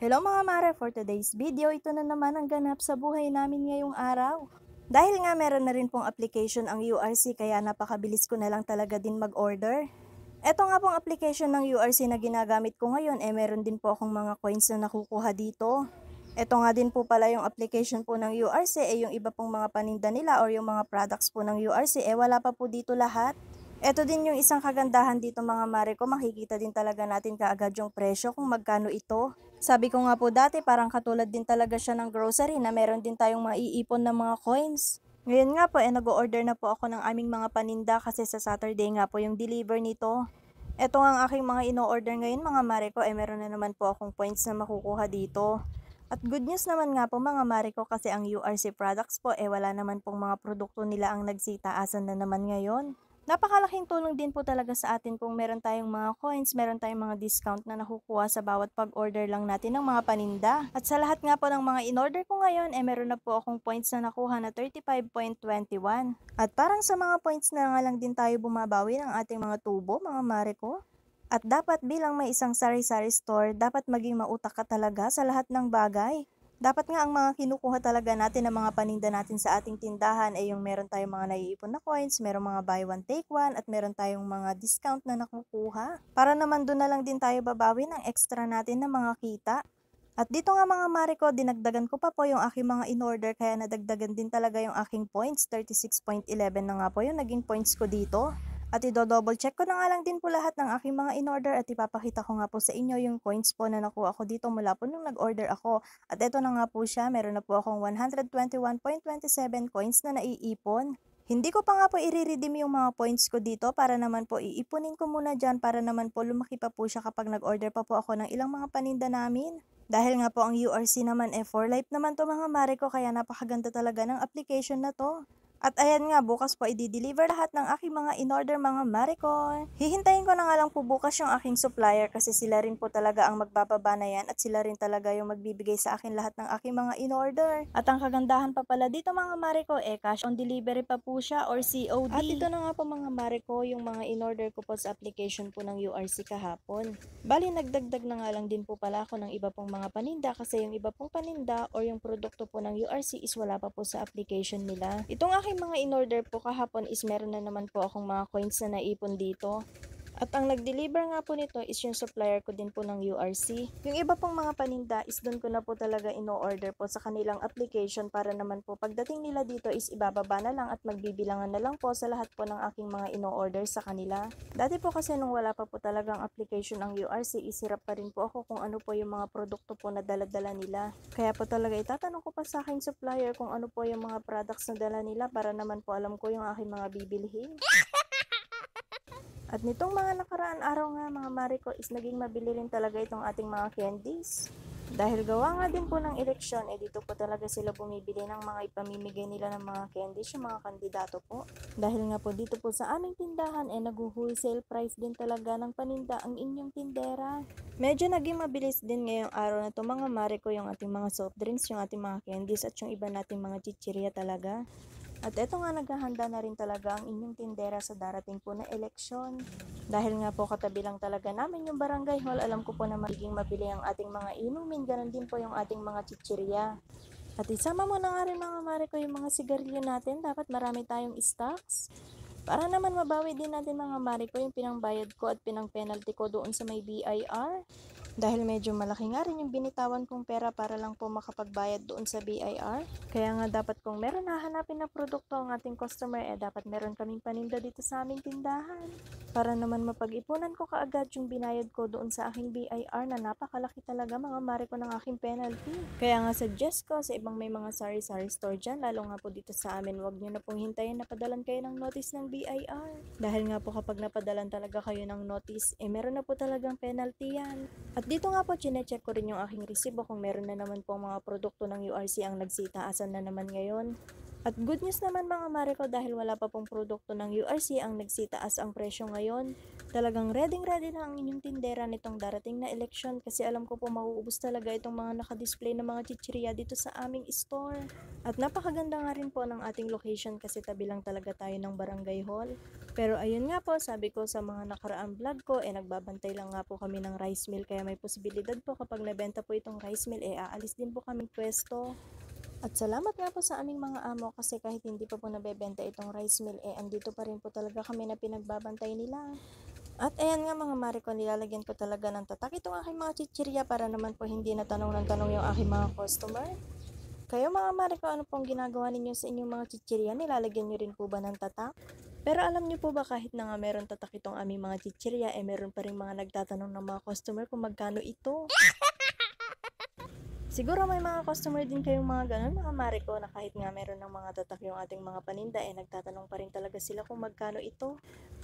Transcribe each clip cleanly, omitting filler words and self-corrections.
Hello mga mare, for today's video, ito na naman ang ganap sa buhay namin ngayong araw. Dahil nga meron na rin pong application ang URC kaya napakabilis ko na lang talaga din mag-order. Ito nga pong application ng URC na ginagamit ko ngayon, meron din po akong mga coins na nakukuha dito. Ito nga din po pala yung application po ng URC, yung iba pong mga paninda nila or yung mga products po ng URC, wala pa po dito lahat. Ito din yung isang kagandahan dito mga mare ko, makikita din talaga natin kaagad yung presyo kung magkano ito. Sabi ko nga po dati, parang katulad din talaga siya ng grocery na meron din tayong maiipon ng mga coins. Ngayon nga po, nag-order na po ako ng aming mga paninda kasi sa Saturday nga po yung deliver nito. Ito nga ang aking mga ino-order ngayon mga mare ko, meron na naman po akong points na makukuha dito. At good news naman nga po mga mare ko kasi ang URC products po, wala naman pong mga produkto nila ang nagsitaasan na naman ngayon. Napakalaking tulong din po talaga sa atin kung meron tayong mga coins, meron tayong mga discount na nakukuha sa bawat pag-order lang natin ng mga paninda. At sa lahat nga po ng mga in-order ko ngayon, meron na po akong points na nakuha na 35.21. At parang sa mga points na nga lang din tayo bumabawi ng ating mga tubo, mga mare ko. At dapat bilang may isang sari-sari store, dapat maging mautak ka talaga sa lahat ng bagay. Dapat nga ang mga kinukuha talaga natin ng mga paninda natin sa ating tindahan ay yung meron tayong mga naiipon na coins, meron mga buy one take one, at meron tayong mga discount na nakukuha. Para naman doon na lang din tayo babawi ng extra natin na mga kita. At dito nga mga mare ko, dinagdagan ko pa po yung aking mga in-order kaya nadagdagan din talaga yung aking points. 36.11 na nga po yung naging points ko dito. At i-double check ko na nga lang din po lahat ng aking mga in-order at ipapakita ko nga po sa inyo yung coins po na nakuha ko dito mula po nung nag-order ako. At ito na nga po siya, meron na po akong 121.27 coins na naiipon. Hindi ko pa nga po i-redeem yung mga points ko dito para naman po iipunin ko muna dyan para naman po lumaki pa po siya kapag nag-order pa po ako ng ilang mga paninda namin. Dahil nga po ang URC naman for life naman to mga mare ko kaya napakaganda talaga ng application na to. At ayan nga, bukas po i-deliver lahat ng aking mga in-order mga mare ko. Hihintayin ko na nga lang po bukas yung aking supplier kasi sila rin po talaga ang magbababa na yan at sila rin talaga yung magbibigay sa akin lahat ng aking mga in-order. At ang kagandahan pa pala dito mga mare ko, cash on delivery pa po siya or COD. At ito na nga po mga mare ko, yung mga in-order ko po sa application po ng URC kahapon. Bali, nagdagdag na nga lang din po pala ako ng iba pong mga paninda kasi yung iba pong paninda or yung produkto po ng URC is wala pa po sa application nila. Itong aking mga in-order po kahapon is meron na naman po akong mga coins na naipon dito. At ang nag-deliver nga po nito is yung supplier ko din po ng URC. Yung iba pong mga paninda is doon ko na po talaga ino-order po sa kanilang application para naman po pagdating nila dito is ibababa na lang at magbibilangan na lang po sa lahat po ng aking mga ino-order sa kanila. Dati po kasi nung wala pa po talagang application ng URC, isirap pa rin po ako kung ano po yung mga produkto po na dala-dala nila. Kaya po talaga itatanong ko pa sa aking supplier kung ano po yung mga products na dala nila para naman po alam ko yung aking mga bibilihin. At nitong mga nakaraan araw nga mga mare ko is naging mabili rin talaga itong ating mga candies. Dahil gawa nga din po ng eleksyon, dito po talaga sila bumibili ng mga ipamimigay nila ng mga candies, yung mga kandidato po. Dahil nga po dito po sa aming tindahan, nag-wholesale price din talaga ng paninda ang inyong tindera. Medyo naging mabilis din ngayong araw na to mga mare ko yung ating mga soft drinks, yung ating mga candies at yung iba nating mga chichirya talaga. At eto nga naghahanda na rin talaga ang inyong tindera sa darating po na eleksyon. Dahil nga po katabi lang talaga namin yung barangay hall, alam ko po na magiging mabili ang ating mga inumin, ganun din po yung ating mga chichirya. At isama mo na nga rin mga mare ko yung mga sigarilyo natin, dapat marami tayong stocks. Para naman mabawi din natin mga mare ko yung pinangbayad ko at pinang penalty ko doon sa may BIR. Dahil medyo malaki nga rin yung binitawan kong pera para lang po makapagbayad doon sa BIR. Kaya nga dapat kung meron hahanapin na produkto ang ating customer, dapat meron kaming paninda dito sa aming tindahan. Para naman mapag-ipunan ko kaagad yung binayad ko doon sa aking BIR na napakalaki talaga mga mare ko ng aking penalty. Kaya nga suggest ko sa ibang may mga sari-sari store dyan, lalo nga po dito sa amin, wag nyo na pong hintayin na padalan kayo ng notice ng BIR. Dahil nga po kapag napadalan talaga kayo ng notice, meron na po talagang penalty yan. At dito nga po, chinecheck ko rin yung aking resibo kung meron na naman po mga produkto ng URC ang nagsitaasan na naman ngayon. At good news naman mga mare ko dahil wala pa pong produkto ng URC ang nagsitaas ang presyo ngayon. Talagang ready na ang inyong tindera nitong darating na eleksyon kasi alam ko po mauubos talaga itong mga nakadisplay na mga chichirya dito sa aming store. At napakaganda nga rin po ng ating location kasi tabi lang talaga tayo ng barangay hall. Pero ayun nga po, sabi ko sa mga nakaraang vlog ko, nagbabantay lang nga po kami ng rice mill kaya may posibilidad po kapag nabenta po itong rice mill, aalis din po kaming pwesto. At salamat nga po sa aming mga amo kasi kahit hindi pa po nabebenta itong rice mill, andito pa rin po talaga kami na pinagbabantay nila. At ayan nga mga mare ko, nilalagyan ko talaga ng tatak itong aking mga chichirya para naman po hindi na tanong ng tanong yung aking mga customer. Kayo mga mare ko, ano pong ginagawa ninyo sa inyong mga chichirya? Nilalagyan nyo rin po ba ng tatak? Pero alam niyo po ba kahit na nga meron tatak itong aming mga chichirya, meron pa rin mga nagtatanong ng mga customer kung magkano ito. Siguro may mga customer din kayong mga ganun, mga mare ko, na kahit nga meron ng mga tatak yung ating mga paninda, nagtatanong pa rin talaga sila kung magkano ito.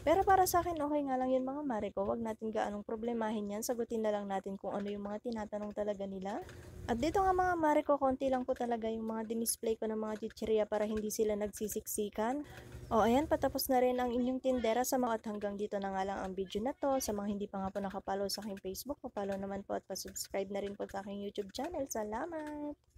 Pero para sa akin, okay nga lang yun mga mare ko, wag natin gaanong problemahin yan, sagutin na lang natin kung ano yung mga tinatanong talaga nila. At dito nga mga mare ko, konti lang po talaga yung mga dinisplay ko ng mga chichirya para hindi sila nagsisiksikan. O ayan, patapos na rin ang inyong tindera sa mga at hanggang dito na nga lang ang video na to. Sa mga hindi pa nga po nakapollow sa aking Facebook, papollow naman po at pasubscribe na rin po sa aking YouTube channel. Salamat!